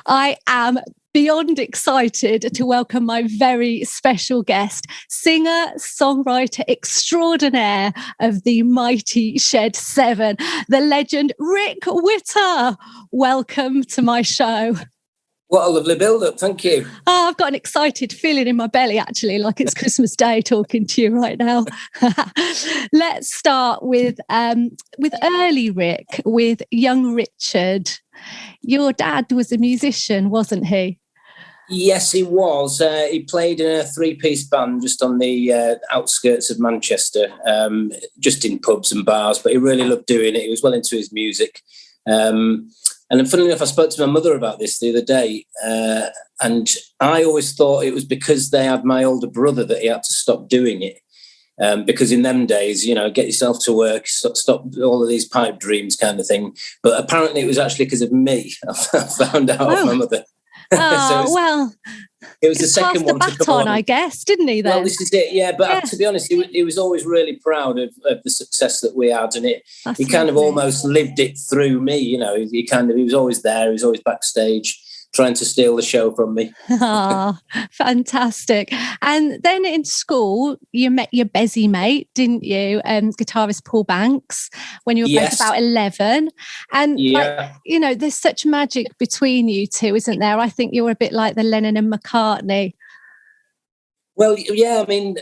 I am beyond excited to welcome my very special guest, singer, songwriter extraordinaire of the mighty Shed 7, the legend Rick Witter. Welcome to my show. What a lovely build-up, thank you. Oh, I've got an excited feeling in my belly, actually, like it's Christmas Day talking to you right now. Let's start with early Rick, with young Richard. Your dad was a musician, wasn't he? Yes, he was. He played in a three-piece band just on the outskirts of Manchester, just in pubs and bars, but he really loved doing it. He was well into his music. And then, funnily enough, I spoke to my mother about this the other day, and I always thought it was because they had my older brother that he had to stop doing it. Because in them days, you know, get yourself to work, stop all of these pipe dreams kind of thing. But apparently it was actually because of me. I found out of my mother. Oh, it was the second one to come on, I guess, didn't he? Then, well, this is it, yeah. But to be honest, he was always really proud of the success that we had, and he kind of almost lived it through me. You know, he was always there. He was always backstage, trying to steal the show from me. Oh, fantastic. And then in school, you met your Bezzy mate, didn't you? Guitarist Paul Banks, when you were both about 11. And, you know, there's such magic between you two, isn't there? I think you're a bit like the Lennon and McCartney. Well, yeah, I mean,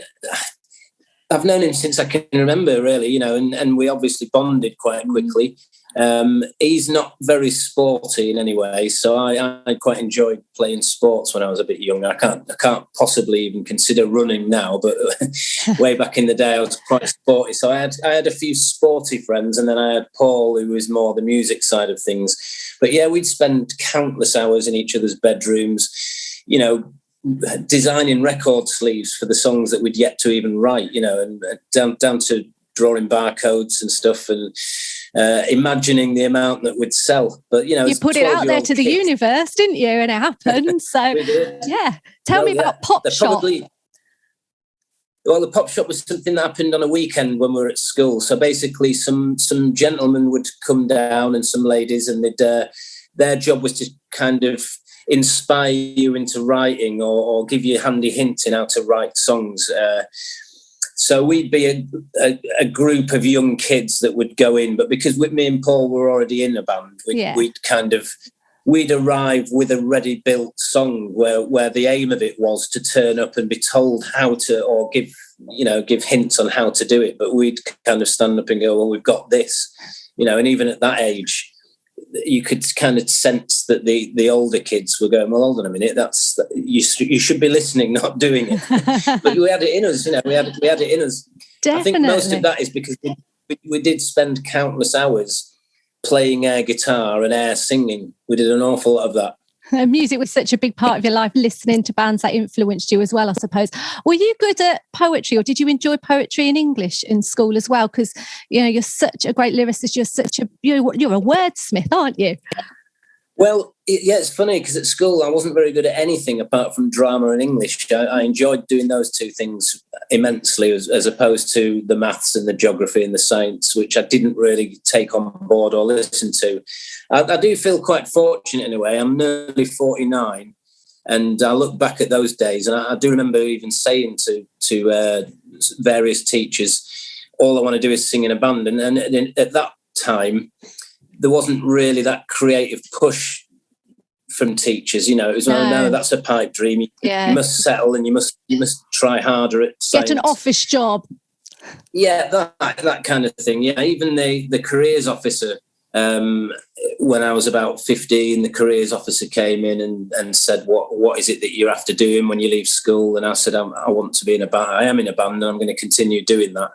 I've known him since I can remember, really, you know, and we obviously bonded quite quickly. He's not very sporty in any way, so I quite enjoyed playing sports when I was a bit younger. I can't possibly even consider running now, but way back in the day I was quite sporty. So I had a few sporty friends, and then I had Paul, who was more the music side of things. But yeah, we'd spend countless hours in each other's bedrooms, you know, designing record sleeves for the songs that we'd yet to even write, you know, and down to drawing barcodes and stuff, and imagining the amount that would sell. But you know, you put it out there to the universe, didn't you? And it happened. So yeah, tell me about Pop Shop. Well, the Pop Shop was something that happened on a weekend when we were at school. So basically, some gentlemen would come down and some ladies, and their job was to kind of inspire you into writing or give you handy hints in how to write songs. So we'd be a group of young kids that would go in, but because me and Paul were already in a band, we'd arrive with a ready-built song where the aim of it was to turn up and be told how to, or give hints on how to do it. But we'd kind of stand up and go, well, we've got this, you know. And even at that age, you could kind of sense that the older kids were going, well, hold on a minute, you should be listening, not doing it. But we had it in us, you know, we had it in us. Definitely. I think most of that is because we did spend countless hours playing air guitar and air singing. We did an awful lot of that. Music was such a big part of your life, listening to bands that influenced you as well, I suppose. Were you good at poetry, or did you enjoy poetry in English in school as well? Because, you know, you're such a great lyricist. You're a wordsmith, aren't you? Well, yeah, it's funny because at school I wasn't very good at anything apart from drama and English. I enjoyed doing those two things immensely, as opposed to the maths and the geography and the science, which I didn't really take on board or listen to. I do feel quite fortunate in a way. I'm nearly 49, and I look back at those days, and I do remember even saying to various teachers, all I want to do is sing in a band. And at that time, there wasn't really that creative push from teachers, you know. It was, no, that's a pipe dream. You must settle, and you must try harder at science. Get an office job. Yeah, that kind of thing. Yeah, even the careers officer, when I was about 15, the careers officer came in and said, what is it that you're after doing when you leave school? And I said, I want to be in a band. I am in a band, and I'm going to continue doing that.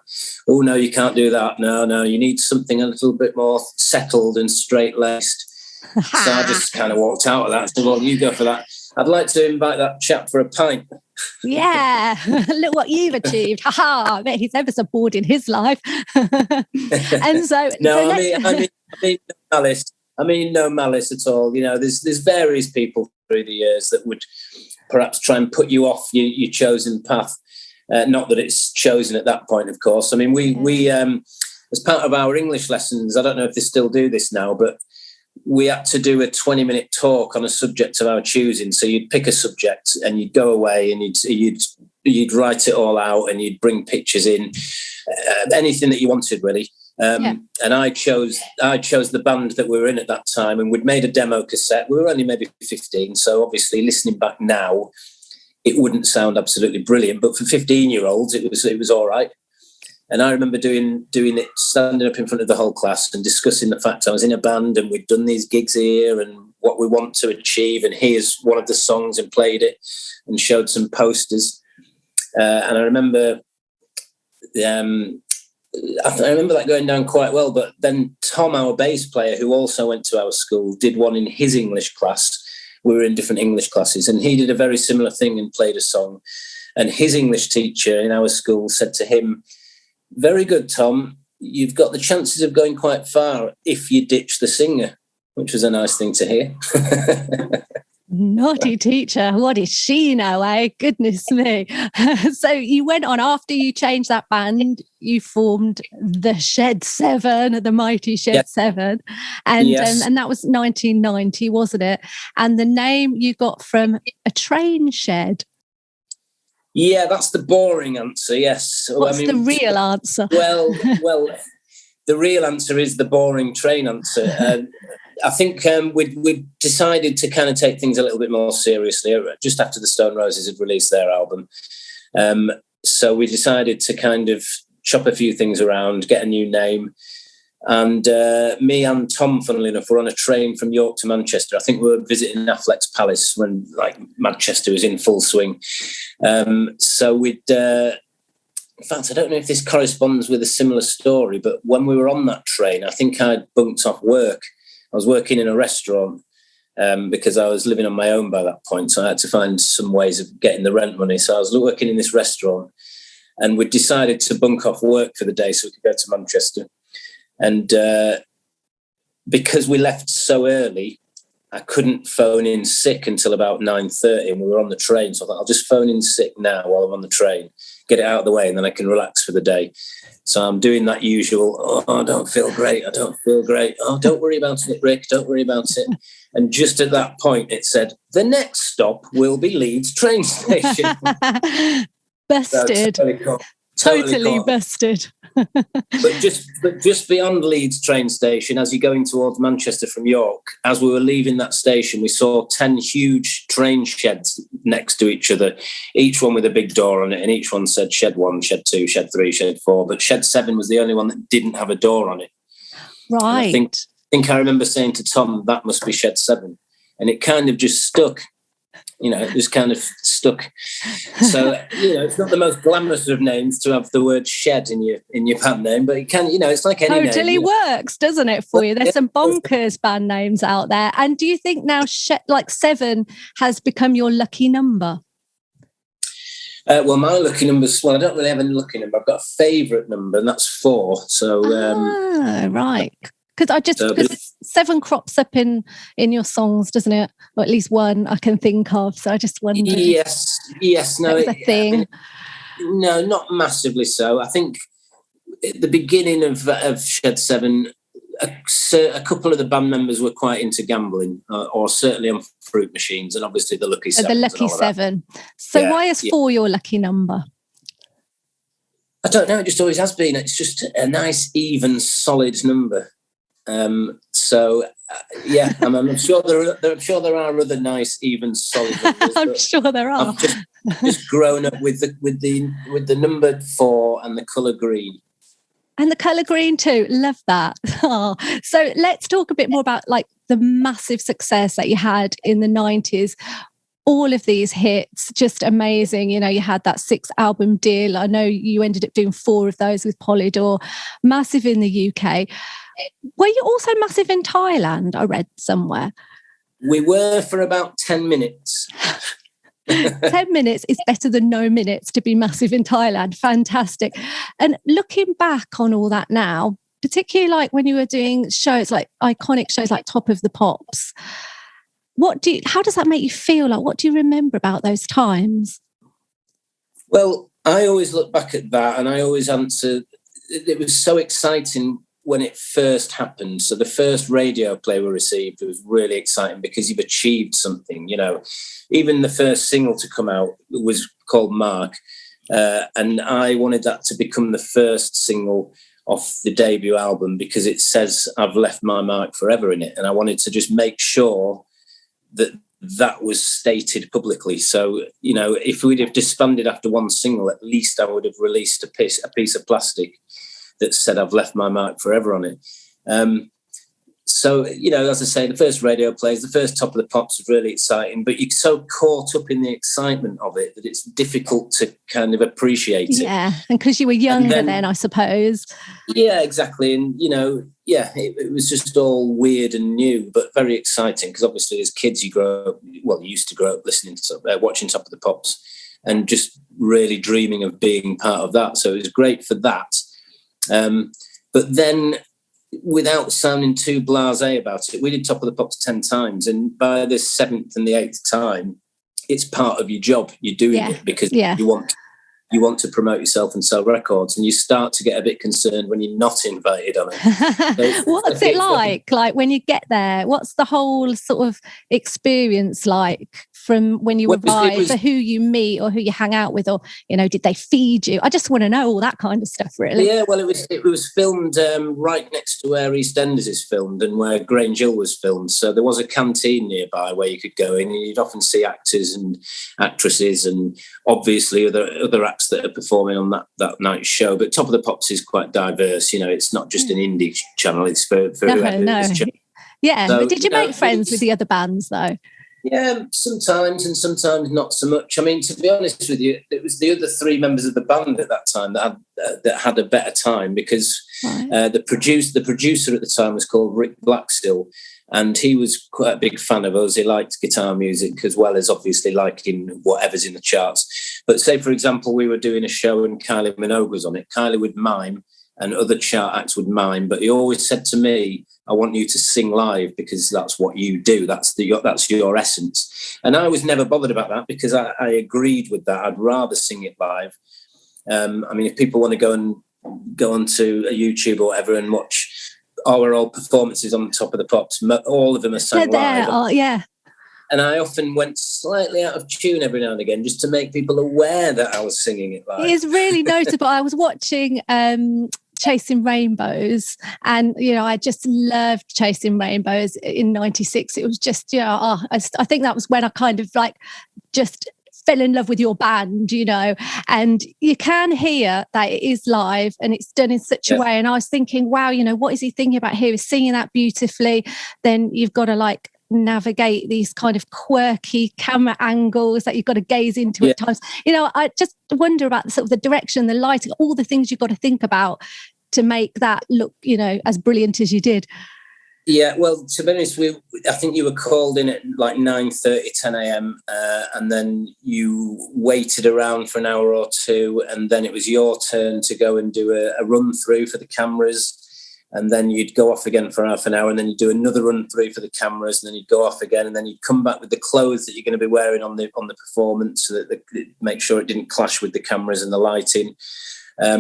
Oh, no, you can't do that. No, you need something a little bit more settled and straight-laced. So I just kind of walked out of that and said, well, you go for that. I'd like to invite that chap for a pint. Yeah, look what you've achieved. I bet he's ever so bored in his life. And so... No, I mean no malice. I mean no malice at all. You know, there's various people through the years that would perhaps try and put you off your chosen path. Not that it's chosen at that point, of course. I mean, we as part of our English lessons, I don't know if they still do this now, but we had to do a 20-minute talk on a subject of our choosing. So you'd pick a subject and you'd go away and you'd write it all out and you'd bring pictures in, anything that you wanted, really. And I chose the band that we were in at that time, and we'd made a demo cassette. We were only maybe 15, so obviously listening back now, it wouldn't sound absolutely brilliant, but for 15-year-olds, it was all right. And I remember doing it, standing up in front of the whole class and discussing the fact I was in a band and we'd done these gigs here and what we want to achieve. And here's one of the songs, and played it and showed some posters. And I remember that going down quite well. But then Tom, our bass player, who also went to our school, did one in his English class. We were in different English classes, and he did a very similar thing and played a song. And his English teacher in our school said to him, "Very good, Tom. You've got the chances of going quite far if you ditch the singer," which was a nice thing to hear. Naughty teacher. What did she know, eh? Goodness me. So you went on, after you changed that band, you formed the Shed Seven, the mighty Shed Seven. And, and that was 1990, wasn't it? And the name you got from a train shed. Yeah, that's the boring answer, yes. What's the real answer? Well, the real answer is the boring train answer. I think we decided to kind of take things a little bit more seriously just after the Stone Roses had released their album. So we decided to kind of chop a few things around, get a new name. And me and Tom, funnily enough, were on a train from York to Manchester. I think we were visiting Affleck's Palace when Manchester was in full swing. So we'd... in fact, I don't know if this corresponds with a similar story, but when we were on that train, I think I'd bunked off work. I was working in a restaurant because I was living on my own by that point, so I had to find some ways of getting the rent money. So I was working in this restaurant, and we decided to bunk off work for the day so we could go to Manchester. And because we left so early, I couldn't phone in sick until about 9:30, and we were on the train. So I thought, I'll just phone in sick now while I'm on the train, get it out of the way, and then I can relax for the day. So I'm doing that usual, I don't feel great. Oh, don't worry about it, Rick, don't worry about it. And just at that point, it said, the next stop will be Leeds train station. Busted. So totally busted. But just beyond Leeds train station, as you're going towards Manchester from York, as we were leaving that station, we saw 10 huge train sheds next to each other, each one with a big door on it, and each one said Shed 1, Shed 2, Shed 3, Shed 4, but Shed 7 was the only one that didn't have a door on it. Right. And I think I remember saying to Tom, that must be Shed 7. And it kind of just stuck. It just kind of stuck. So, it's not the most glamorous of names to have the word shed in your band name, but it can, it's like any name. Totally works, doesn't it, for you? There's some bonkers band names out there. And do you think now 7 has become your lucky number? Well, my lucky number's, I don't really have a lucky number. I've got a favourite number, and that's 4. So, right. Because 7 crops up in your songs, doesn't it? Or at least one I can think of. So I just wondered. Yes. No, it's a thing. No, not massively so. I think at the beginning of Shed 7, a couple of the band members were quite into gambling, or certainly on fruit machines, and obviously the Lucky 7. The Lucky 7. So why is 4 your lucky number? I don't know. It just always has been. It's just a nice, even, solid number. I'm sure there are other nice, even, solid numbers. I'm sure there are. I've just grown up with the number 4 and the colour green. And the colour green too. Love that. Oh. So let's talk a bit more about the massive success that you had in the 90s. All of these hits, just amazing. You had that 6-album deal. I know you ended up doing 4 of those with Polydor. Massive in the UK. Were you also massive in Thailand? I read somewhere. We were for about 10 minutes. 10 minutes is better than no minutes to be massive in Thailand. Fantastic. And looking back on all that now, particularly when you were doing shows iconic shows like Top of the Pops, how does that make you feel? What do you remember about those times? Well, I always look back at that and I always answer, it was so exciting when it first happened. So the first radio play we received, it was really exciting because you've achieved something, you know. Even the first single to come out was called Mark. And I wanted that to become the first single off the debut album because it says I've left my mark forever in it. And I wanted to just make sure that was stated publicly. So, you know, if we'd have disbanded after one single, at least I would have released a piece of plastic that said I've left my mark forever on it. So, you know, as I say, the first radio plays, the first Top of the Pops was really exciting, but you're so caught up in the excitement of it that it's difficult to kind of appreciate it. Yeah, and because you were younger then, I suppose. Yeah, exactly. And, you know, yeah, it was just all weird and new, but very exciting because obviously as kids you used to grow up listening to, watching Top of the Pops and just really dreaming of being part of that. So it was great for that. But then, without sounding too blasé about it, we did Top of the Pops 10 times, and by the 7th and the 8th time, it's part of your job. You're doing it because you want to promote yourself and sell records, and you start to get a bit concerned when you're not invited on it. So what's it like? Like when you get there, what's the whole sort of experience like from when you arrive, for who you meet or who you hang out with, or, you know, did they feed you? I just want to know all that kind of stuff, really. Yeah, well, it was filmed right next to where EastEnders is filmed and where Grange Hill was filmed. So there was a canteen nearby where you could go in, and you'd often see actors and actresses and obviously other acts that are performing on that night's show. But Top of the Pops is quite diverse. You know, it's not just an indie channel. It's for no. Yeah, so, but did you make friends with the other bands though? Yeah, sometimes and sometimes not so much. I mean, to be honest with you, it was the other 3 members of the band at that time that had a better time because the producer at the time was called Rick Blackstill, and he was quite a big fan of us. He liked guitar music as well as obviously liking whatever's in the charts. But say, for example, we were doing a show and Kylie Minogue was on it. Kylie would mime and other chart acts would mime, but he always said to me, I want you to sing live because that's what you do. That's your essence. And I was never bothered about that because I agreed with that. I'd rather sing it live. I mean, if people want to go onto a YouTube or whatever and watch our old performances on Top of the Pops, all of them are sang live. Oh, yeah. And I often went slightly out of tune every now and again just to make people aware that I was singing it live. It is really notable. I was watching Chasing Rainbows, and, you know, I just loved Chasing Rainbows in 96. It was just, you know, I think that was when I kind of like just fell in love with your band, you know, and you can hear that it is live and it's done in such a way. And I was thinking, wow, you know, what is he thinking about here? He's singing that beautifully. Then you've got to like navigate these kind of quirky camera angles that you've got to gaze into at times. You know, I just wonder about sort of the direction, the lighting, all the things you've got to think about to make that look, you know, as brilliant as you did. Yeah, well, to be honest, I think you were called in at like 9:30, 10 a.m. And then you waited around for an hour or two, and then it was your turn to go and do a run through for the cameras. And then you'd go off again for half an hour, and then you'd do another run through for the cameras, and then you'd go off again, and then you'd come back with the clothes that you're going to be wearing on the performance, so that make sure it didn't clash with the cameras and the lighting.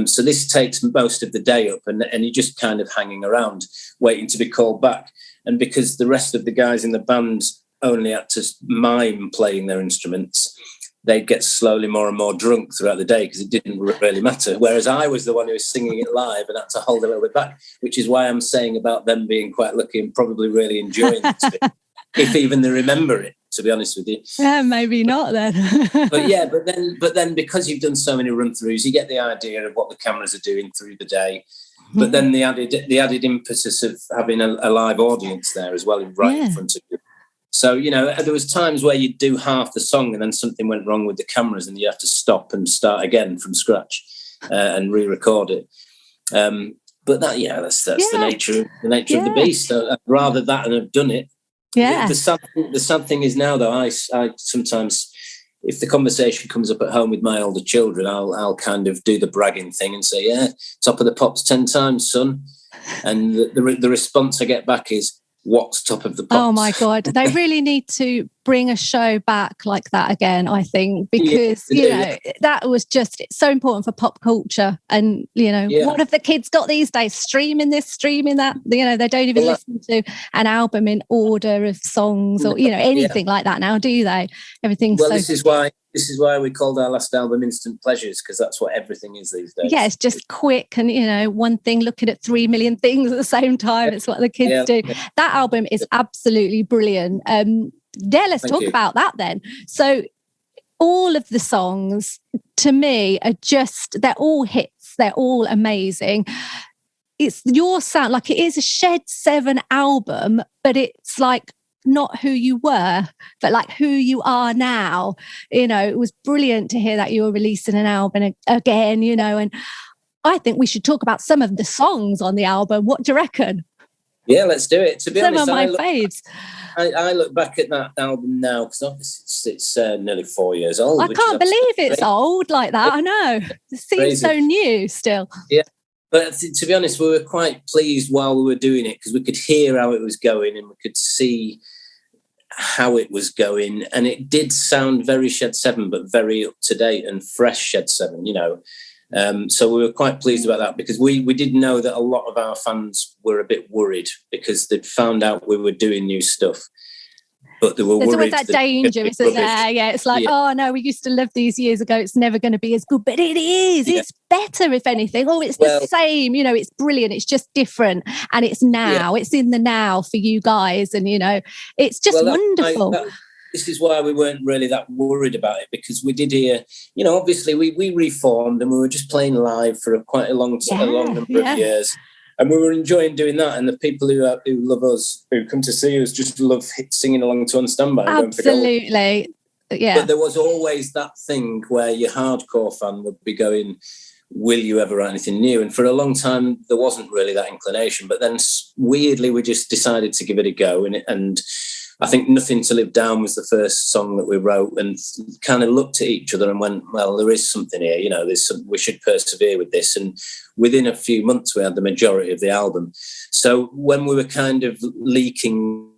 So this takes most of the day up, and you're just kind of hanging around, waiting to be called back. And because the rest of the guys in the band only had to mime playing their instruments, they'd get slowly more and more drunk throughout the day because it didn't really matter. Whereas I was the one who was singing it live and had to hold a little bit back, which is why I'm saying about them being quite lucky and probably really enjoying it, if even they remember it, to be honest with you. Yeah, maybe not then. but then because you've done so many run-throughs, you get the idea of what the cameras are doing through the day. But then the added impetus of having a live audience there as well, right in front of you. So, you know, there was times where you'd do half the song and then something went wrong with the cameras and you have to stop and start again from scratch and re-record it. But that, that's the nature of the beast. So I'd rather that than have done it. Yeah. The sad thing is now, though, I sometimes, if the conversation comes up at home with my older children, I'll kind of do the bragging thing and say, Top of the Pops 10 times, son. And the response I get back is, what's top of the pops. Oh my God, they really need to bring a show back like that again, I think, because that was just, it's so important for pop culture. And what have the kids got these days? Streaming this, streaming that. They don't even listen to an album in order of songs or anything like that now, do they? Everything's this is why we called our last album Instant Pleasures, because that's what everything is these days. Yeah, it's just quick and, one thing looking at 3 million things at the same time. It's what the kids do. Yeah. That album is absolutely brilliant. Let's talk about that then. So all of the songs, to me, they're all hits. They're all amazing. It's your sound, like it is a Shed 7 album, but it's like not who you were, but like who you are now. It was brilliant to hear that you were releasing an album again, and I think we should talk about some of the songs on the album. What do you reckon? Yeah, let's do it. To be honest, some of my faves. I look back at that album now because obviously it's nearly 4 years old. I can't believe it's old like that. I know. It seems so new still. Yeah. But to be honest, we were quite pleased while we were doing it because we could hear how it was going and we could see how it was going. And it did sound very Shed 7, but very up to date and fresh Shed 7, So we were quite pleased about that because we did know that a lot of our fans were a bit worried because they'd found out we were doing new stuff. But they were worried. There's always that danger, isn't there? Yeah, it's like, oh no, we used to love these years ago. It's never going to be as good, but it is. Yeah. It's better, if anything. Oh, it's the same. It's brilliant. It's just different, and it's now. Yeah. It's in the now for you guys, and it's just wonderful. This is why we weren't really that worried about it because we did hear, obviously we reformed and we were just playing live for quite a long number of years. And we were enjoying doing that. And the people who love us, who come to see us, just love singing along to On Standby. Absolutely. Yeah. But there was always that thing where your hardcore fan would be going, will you ever write anything new? And for a long time, there wasn't really that inclination. But then weirdly, we just decided to give it a go. And I think Nothing to Live Down was the first song that we wrote and kind of looked at each other and went, well, there is something here, we should persevere with this. And within a few months, we had the majority of the album. So when we were kind of leaking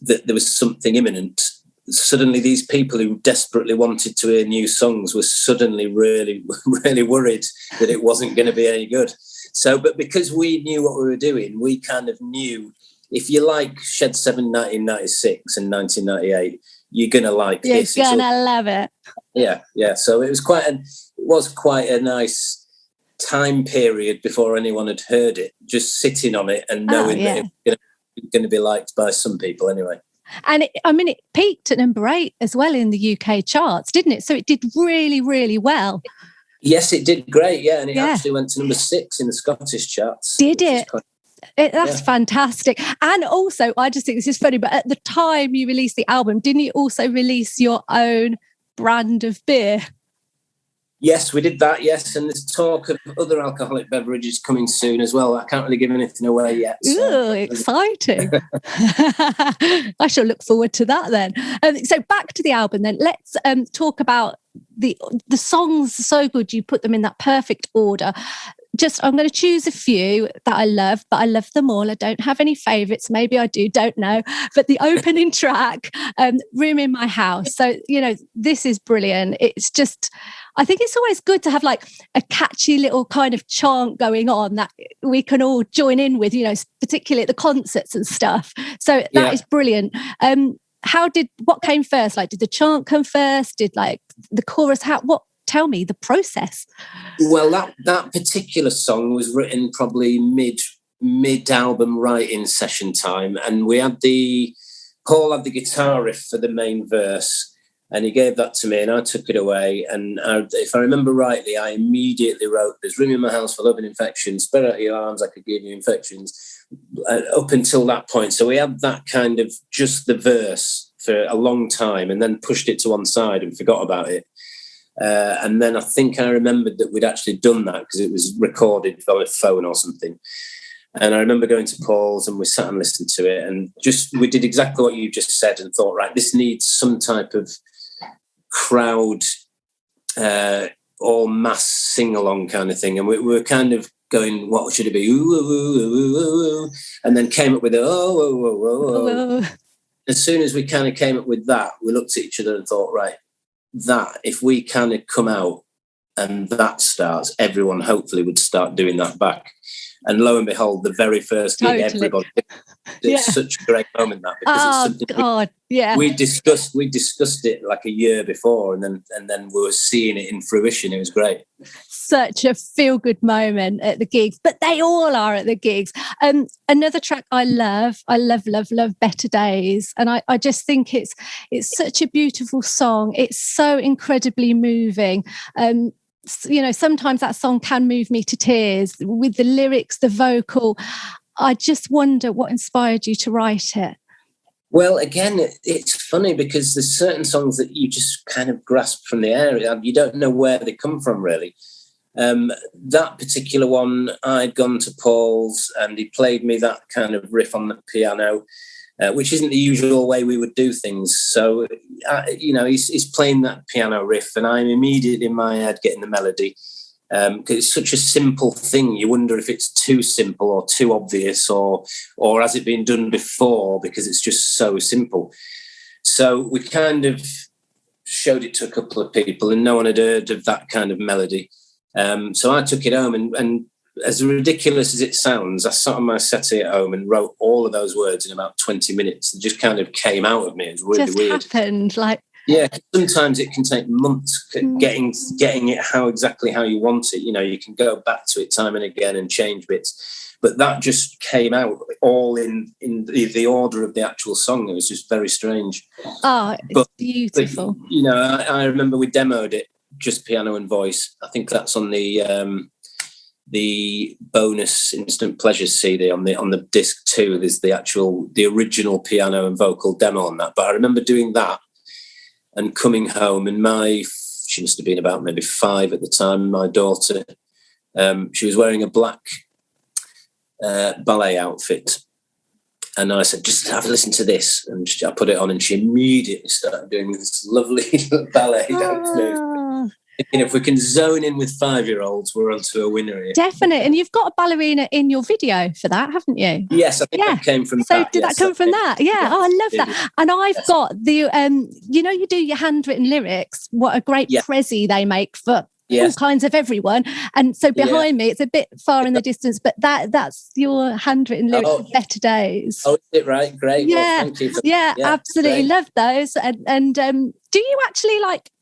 that there was something imminent, suddenly these people who desperately wanted to hear new songs were suddenly really, really worried that it wasn't going to be any good. So, but because we knew what we were doing, we kind of knew, if you like Shed 7 1996 and 1998, you're going to like this. You're going to love it. Yeah. So it was quite a nice time period before anyone had heard it, just sitting on it and knowing that it was going to be liked by some people anyway. And it peaked at number 8 as well in the UK charts, didn't it? So it did really, really well. Yes, it did great, yeah. And it actually went to number 6 in the Scottish charts. Did it? That's fantastic. And also, I just think this is funny, but at the time you released the album, didn't you also release your own brand of beer? Yes, we did that, yes. And there's talk of other alcoholic beverages coming soon as well. I can't really give anything away yet. So. Ooh, exciting. I shall look forward to that then. So back to the album then. Let's talk about the songs. So good, you put them in that perfect order. I'm going to choose a few that I love, but I love them all. I don't have any favourites. Maybe I do, don't know. But the opening track, Room in My House. So, this is brilliant. It's just, I think it's always good to have like a catchy little kind of chant going on that we can all join in with, particularly at the concerts and stuff. So that is brilliant. What came first? Like, did the chant come first? Did like the chorus? Tell me the process. Well, that particular song was written probably mid album writing session time, and Paul had the guitar riff for the main verse, and he gave that to me, and I took it away. And if I remember rightly, I immediately wrote, "There's room in my house for love and infection. Spread out your arms, I could give you infections." Up until that point, so we had that kind of just the verse for a long time, and then pushed it to one side and forgot about it. And then I think I remembered that we'd actually done that because it was recorded on a phone or something. And I remember going to Paul's and we sat and listened to it and we did exactly what you just said and thought, right, this needs some type of crowd or mass sing-along kind of thing. And we were kind of going, what should it be? Ooh, ooh, ooh, ooh, ooh, ooh, and then came up with oh, oh, oh, oh, oh. As soon as we kind of came up with that, we looked at each other and thought, right, that if we kind of come out and that starts, everyone hopefully would start doing that back. And lo and behold, the very first gig, everybody did. It's such a great moment, that, because it's something we discussed it like a year before, and then we were seeing it in fruition. It was great. Such a feel-good moment at the gigs, but they all are at the gigs. Another track I love, Better Days, and I just think it's such a beautiful song. It's so incredibly moving. Sometimes that song can move me to tears with the lyrics, the vocal. I just wonder what inspired you to write it. Well, again, it's funny because there's certain songs that you just kind of grasp from the air. You don't know where they come from, really. That particular one, I'd gone to Paul's and he played me that kind of riff on the piano, which isn't the usual way we would do things. So, he's playing that piano riff and I'm immediately in my head getting the melody. Because it's such a simple thing. You wonder if it's too simple or too obvious or has it been done before, because it's just so simple. So we kind of showed it to a couple of people and no one had heard of that kind of melody. So I took it home and as ridiculous as it sounds, I sat on my settee at home and wrote all of those words in about 20 minutes. It just kind of came out of me. It was really just weird. Happened like. Yeah, sometimes it can take months getting it exactly how you want it. You can go back to it time and again and change bits, but that just came out all in the order of the actual song. It was just very strange. Oh, it's beautiful. But, I remember we demoed it, just piano and voice. I think that's on the bonus Instant Pleasures CD on the disc too. There's the original piano and vocal demo on that. But I remember doing that and coming home, and she must have been about maybe 5 at the time, my daughter, she was wearing a black ballet outfit. And I said, just have a listen to this. And I put it on and she immediately started doing this lovely ballet dance move. And if we can zone in with 5-year-olds, we're onto a winner here. Definitely. And you've got a ballerina in your video for that, haven't you? Yes, I think that came from that. So did that come from that? Yeah. Oh, I love that. And I've got the, you do your handwritten lyrics. What a great prezi they make for all kinds of everyone. And so behind me, it's a bit far in the distance, but that's your handwritten lyrics for Better Days. Oh, is it right? Great. Yeah. Well, thank you. Absolutely. Love those. And do you actually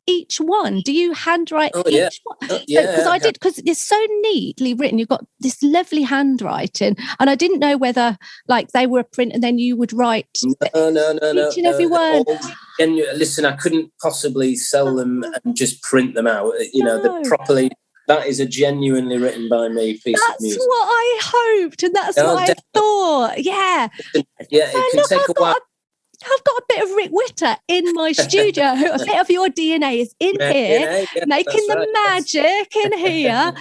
each one? Do you handwrite each one? Because I did, because it's so neatly written. You've got this lovely handwriting, and I didn't know whether they were a print and then you would write no, each and every word. Listen, I couldn't possibly sell them and just print them out. They're properly. That is a genuinely written by me piece of music. That's what I hoped, and that's what I thought. Yeah. Yeah, it can take a while. I've got a bit of Rick Witter in my studio. A bit of your DNA is in here, making the magic in here.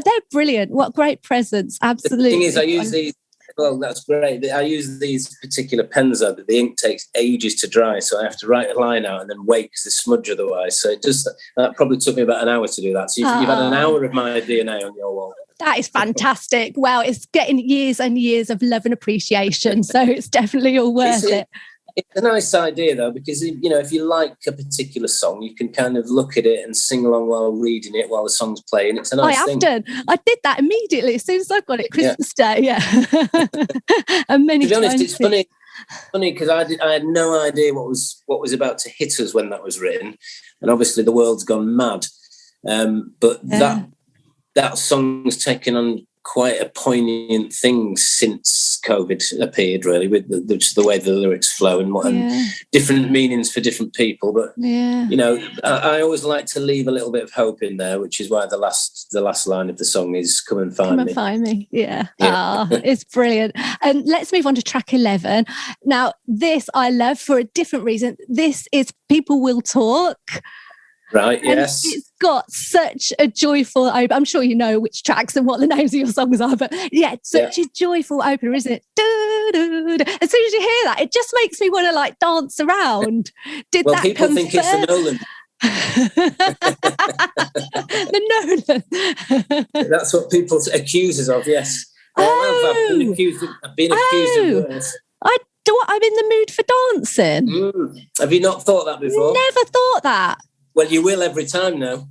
They're brilliant. What great presents. Absolutely. The thing is, I use these. Well, that's great. I use these particular pens though, that the ink takes ages to dry, so I have to write a line out and then wait because they smudge otherwise. So that probably took me about an hour to do that. So you've had an hour of my DNA on your wall. That is fantastic. Wow, it's getting years and years of love and appreciation. So it's definitely all worth it. It's a nice idea, though, because, if you like a particular song, you can kind of look at it and sing along while reading it while the song's playing. It's a nice thing. I did that immediately as soon as I got it, Christmas Day, and many times. To be honest, it's funny because I had no idea what was about to hit us when that was written. And obviously the world's gone mad. But that song's taken on quite a poignant thing since COVID appeared, really, with the way the lyrics flow and different meanings for different people. But I always like to leave a little bit of hope in there, which is why the last line of the song is "Come and find me." Come and find me. Yeah. It's brilliant. And let's move on to track 11. Now, this I love for a different reason. This is "People Will Talk." Right, and yes. It's got such a joyful opener. I'm sure you know which tracks and what the names of your songs are, but such a joyful opener, isn't it? As soon as you hear that, it just makes me want to dance around. Did that people come think first? it's the Nolan. The Nolan. That's what people accuse us of, yes. I've been accused of worse. I'm in the mood for dancing. Have you not thought that before? Never thought that. Well, you will every time now.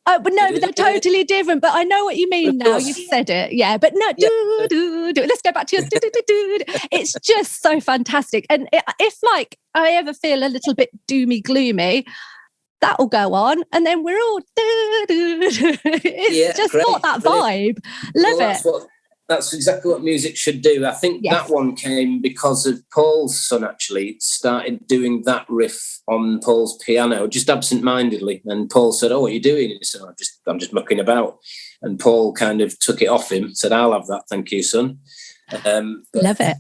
But they're totally different. But I know what you mean now. You've said it. Yeah, but no, do. Let's go back to your do. It's just so fantastic. And if like I ever feel a little bit doomy, gloomy, that'll go on. And then we're all It's just got that vibe. Love it. That's exactly what music should do. I think that one came because of Paul's son actually started doing that riff on Paul's piano, just absent-mindedly. And Paul said, "Oh, what are you doing?" And he said, I'm just mucking about. And Paul kind of took it off him, said, "I'll have that, thank you, son." Love it.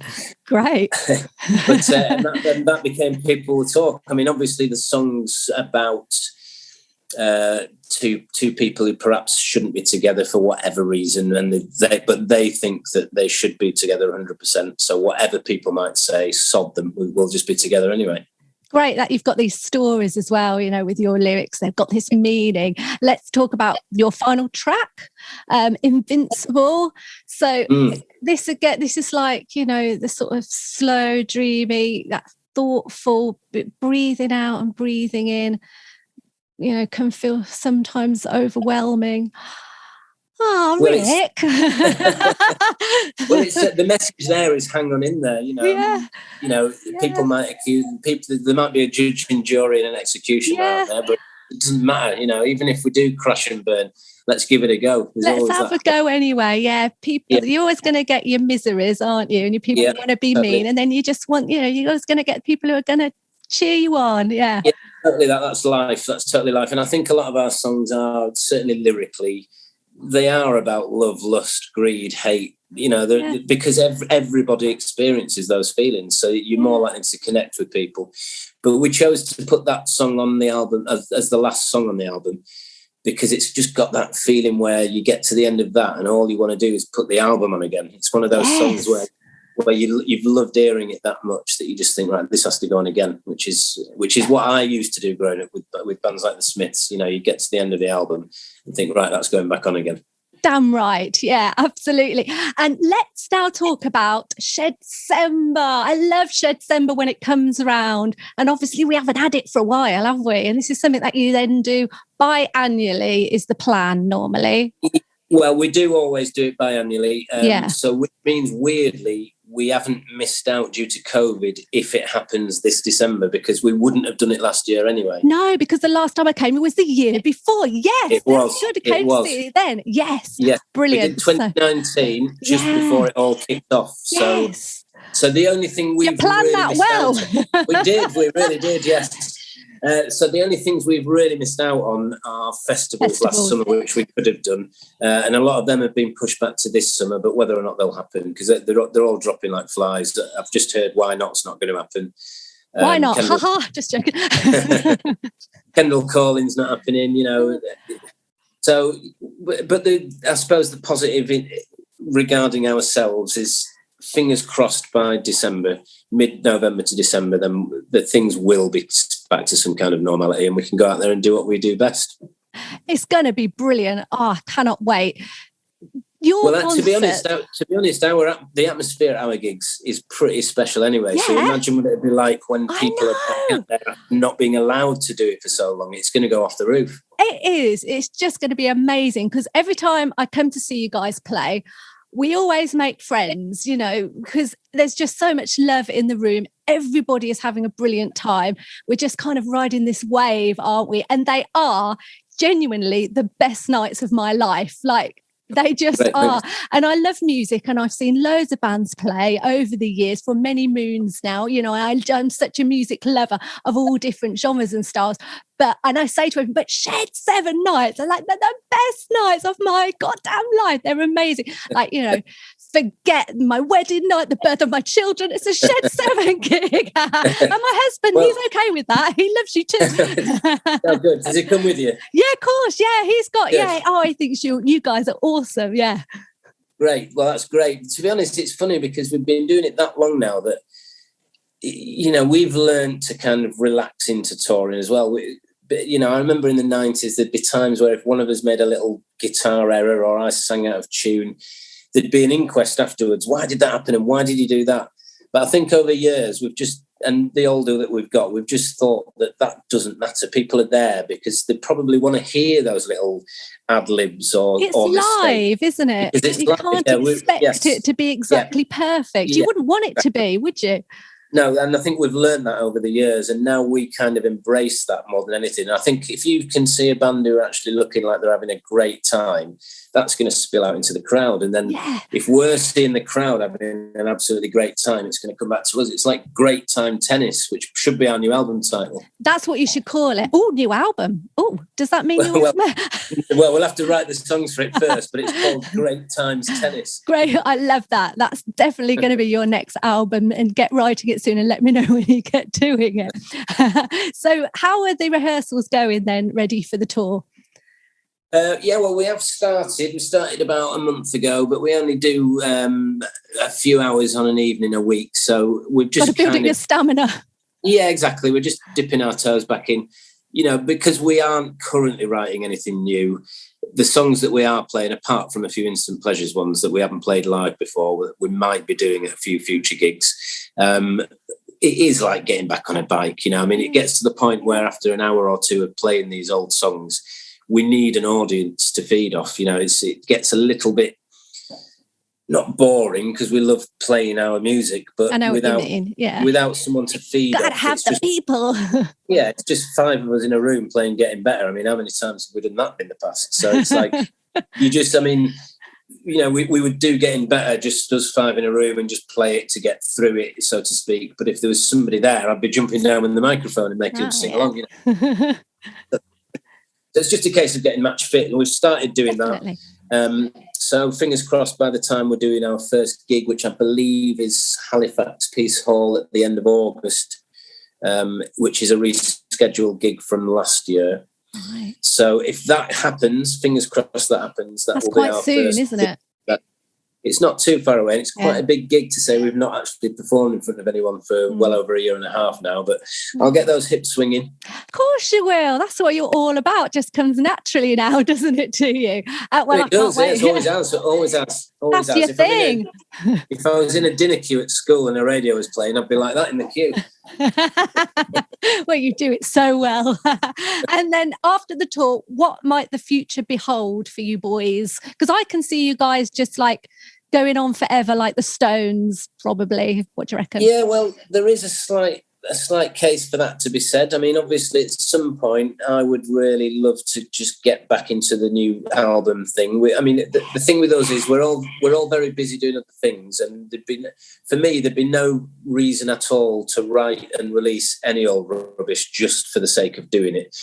Great. But that became People Will Talk. I mean, obviously the song's about two people who perhaps shouldn't be together for whatever reason, and they think that they should be together 100%. So whatever people might say, sod them. We'll just be together anyway. Great that you've got these stories as well, with your lyrics. They've got this meaning. Let's talk about your final track, Invincible. So this is like, the sort of slow, dreamy, that thoughtful, breathing out and breathing in, can feel sometimes overwhelming. Oh, Rick. Well, it's the message there is hang on in there, people might accuse people. There might be a judge and jury and an executioner out there, but it doesn't matter, even if we do crash and burn, let's give it a go. Let's have a go anyway. Yeah, people, you're always going to get your miseries, aren't you? And your people want to be mean, and then you just want, you're always going to get people who are going to cheer you on. Yeah, totally. That's life. That's totally life. And I think a lot of our songs are, certainly lyrically, they are about love, lust, greed, hate, because everybody experiences those feelings. So you're more likely to connect with people. But we chose to put that song on the album as the last song on the album, because it's just got that feeling where you get to the end of that and all you want to do is put the album on again. It's one of those songs where you've loved hearing it that much that you just think, right, this has to go on again, which is what I used to do growing up with bands like the Smiths. You get to the end of the album and think, right, that's going back on again. Damn right. Yeah, absolutely. And let's now talk about Shedcember. I love Shedcember when it comes around. And obviously we haven't had it for a while, have we? And this is something that you then do biannually is the plan normally. Well, we do always do it biannually. So which means weirdly, we haven't missed out due to COVID if it happens this December, because we wouldn't have done it last year anyway. No, because the last time I came, it was the year before. Yes, it was. Should have came to see it then. Yes, brilliant. We did 2019 just before it all kicked off. So the only thing we planned really that well. We really did. Yes. So the only things we've really missed out on are festivals last summer, which we could have done, and a lot of them have been pushed back to this summer. But whether or not they'll happen, because they're all dropping like flies. I've just heard Why Not's not going to happen. Why not? Just joking. Kendall Calling's not happening. So, but I suppose the positive regarding ourselves is, fingers crossed, by December, mid-November to December, then the things will be back to some kind of normality and we can go out there and do what we do best. It's going to be brilliant. Oh, I cannot wait. To be honest, the atmosphere at our gigs is pretty special anyway. Yeah. So imagine what it'd be like when people are back out there not being allowed to do it for so long. It's going to go off the roof. It is. It's just going to be amazing, because every time I come to see you guys play, we always make friends, because there's just so much love in the room. Everybody is having a brilliant time. We're just kind of riding this wave, aren't we? And they are genuinely the best nights of my life. Like, they just are. And I love music, and I've seen loads of bands play over the years for many moons now. I'm such a music lover of all different genres and styles. And I say to everyone, but Shed7 nights are like the best nights of my goddamn life. They're amazing. Like, forget my wedding night, the birth of my children. It's a Shed7 gig. And my husband, he's okay with that. He loves you too. Oh, good. Does he come with you? Yeah, of course. Yeah, he's got, I think you guys are awesome. Yeah. Great. Well, that's great. To be honest, it's funny because we've been doing it that long now that, we've learned to kind of relax into touring as well. I remember in the 90s, there'd be times where if one of us made a little guitar error or I sang out of tune, there'd be an inquest afterwards. Why did that happen? And why did you do that? But I think over years, and the older that we've got, we've just thought that doesn't matter. People are there because they probably want to hear those little ad-libs or live, isn't it? You can't expect it to be exactly perfect. You wouldn't want it to be, would you? No, and I think we've learned that over the years, and now we kind of embrace that more than anything. I think if you can see a band who are actually looking like they're having a great time, that's going to spill out into the crowd. And then if we're seeing the crowd having an absolutely great time, it's going to come back to us. It's like Great Time Tennis, which should be our new album title. That's what you should call it. Oh, new album. Oh, does that mean well, we'll have to write the songs for it first, but it's called Great Times Tennis. Great. I love that. That's definitely going to be your next album, and get writing it soon and let me know when you get doing it. So how are the rehearsals going then, ready for the tour? Well, we have started. We started about a month ago, but we only do a few hours on an evening a week. So we've just building your stamina. Yeah, exactly. We're just dipping our toes back in, because we aren't currently writing anything new. The songs that we are playing, apart from a few Instant Pleasures ones that we haven't played live before, we might be doing at a few future gigs. It is like getting back on a bike, it gets to the point where after an hour or two of playing these old songs, we need an audience to feed off. It gets a little bit not boring because we love playing our music, but without someone to feed off. Gotta have the people. It's just five of us in a room playing Getting Better. How many times have we done that in the past? So it's like, we would do Getting Better, just us five in a room and just play it to get through it, so to speak. But if there was somebody there, I'd be jumping down with the microphone and making them sing along, So it's just a case of getting match fit, and we've started doing that. So fingers crossed by the time we're doing our first gig, which I believe is Halifax Peace Hall at the end of August, which is a rescheduled gig from last year. Right. So if that happens, fingers crossed that happens. That's will quite be our soon, first isn't it? It's not too far away. And it's quite a big gig to say we've not actually performed in front of anyone for well over a year and a half now, but I'll get those hips swinging. Of course you will. That's what you're all about. Just comes naturally now, doesn't it, to you? It does. It always has. That's your thing. If I was in a dinner queue at school and a radio was playing, I'd be like that in the queue. Well, you do it so well. And then after the tour, what might the future behold for you boys? Because I can see you guys just like going on forever, like the Stones, probably. What do you reckon? Yeah, well, there is a slight case for that to be said. I mean, obviously, at some point, I would really love to just get back into the new album thing. The thing with us is we're all very busy doing other things, and there'd be no reason at all to write and release any old rubbish just for the sake of doing it.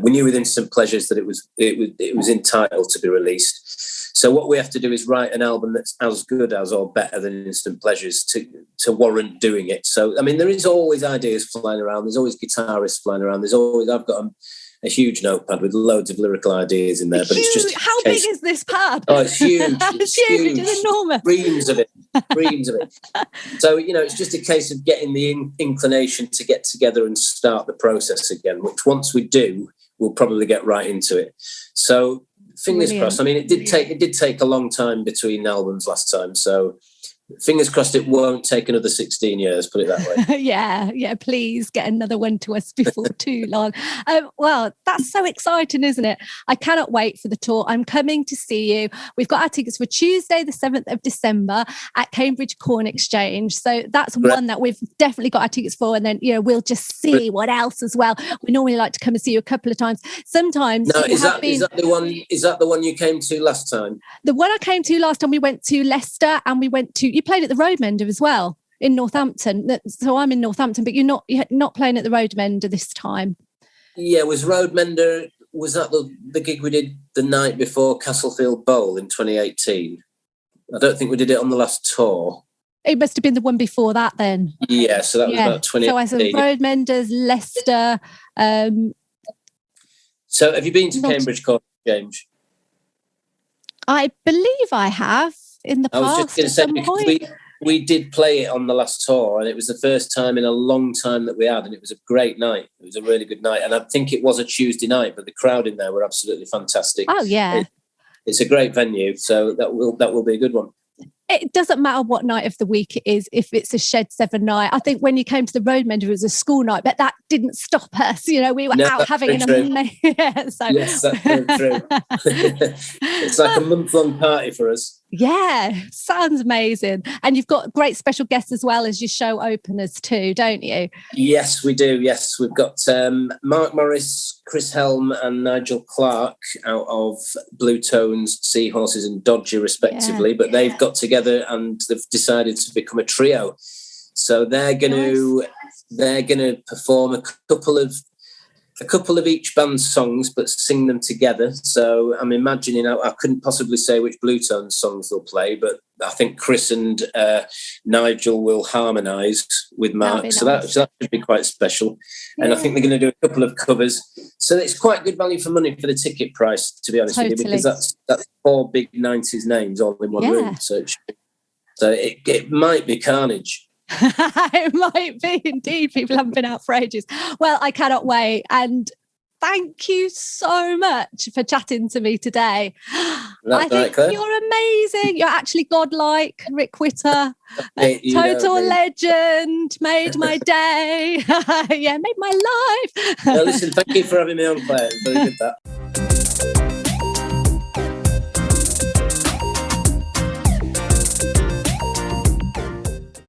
We knew with Instant Pleasures that it was entitled to be released. So what we have to do is write an album that's as good as or better than Instant Pleasures to warrant doing it. So, there is always ideas flying around. There's always guitarists flying around. I've got a huge notepad with loads of lyrical ideas in there. But it's just how big is this pad? Oh, it's huge. It's huge. It's enormous. Reams of it. So, it's just a case of getting the inclination to get together and start the process again, which once we do, we'll probably get right into it. So, fingers crossed. It did take a long time between albums last time, so fingers crossed it won't take another 16 years, put it that way. yeah, please get another one to us before too long. Well, that's so exciting, isn't it? I cannot wait for the tour. I'm coming to see you. We've got our tickets for Tuesday, the 7th of December at Cambridge Corn Exchange. So that's one that we've definitely got our tickets for. And then, we'll just see what else as well. We normally like to come and see you a couple of times. Sometimes. No, is that the one you came to last time? The one I came to last time, we went to Leicester, and you played at the Roadmender as well in Northampton. So I'm in Northampton, but you're not playing at the Roadmender this time. Yeah, was that the gig we did the night before Castlefield Bowl in 2018? I don't think we did it on the last tour. It must have been the one before that then. Yeah, so that was about 2018. So I said Roadmenders, Leicester. So have you been to Cambridge Corn Exchange? I believe I have. In the past, I was just going to say, we did play it on the last tour, and it was the first time in a long time that we had, and it was a great night. It was a really good night, and I think it was a Tuesday night, but the crowd in there were absolutely fantastic. Oh yeah, it's a great venue, so that will be a good one. It doesn't matter what night of the week it is, if it's a Shed 7 night. I think when you came to the Roadmender, it was a school night, but that didn't stop us. We were out having an amazing... Yes, that's very true. It's like a month-long party for us. Yeah, sounds amazing. And you've got great special guests as well as your show openers too, don't you? Yes, we do. Yes, we've got Mark Morris, Chris Helm and Nigel Clark out of Blue Tones, Seahorses and Dodger respectively, but they've got together and they've decided to become a trio. So they're going to perform a couple of each band's songs, but sing them together. So I'm imagining, I couldn't possibly say which Blue Tones songs they'll play, but I think Chris and Nigel will harmonise with Mark. So that should be quite special. And I think they're going to do a couple of covers. So it's quite good value for money for the ticket price, to be honest with you, because that's 4 big 90s names all in one room. So it might be carnage. It might be indeed. People haven't been out for ages. Well, I cannot wait, and thank you so much for chatting to me today. I think you're amazing. You're actually godlike, Rick Witter. Total legend. Made my day. Made my life. Well, listen, thank you for having me on, Clare. Very good that.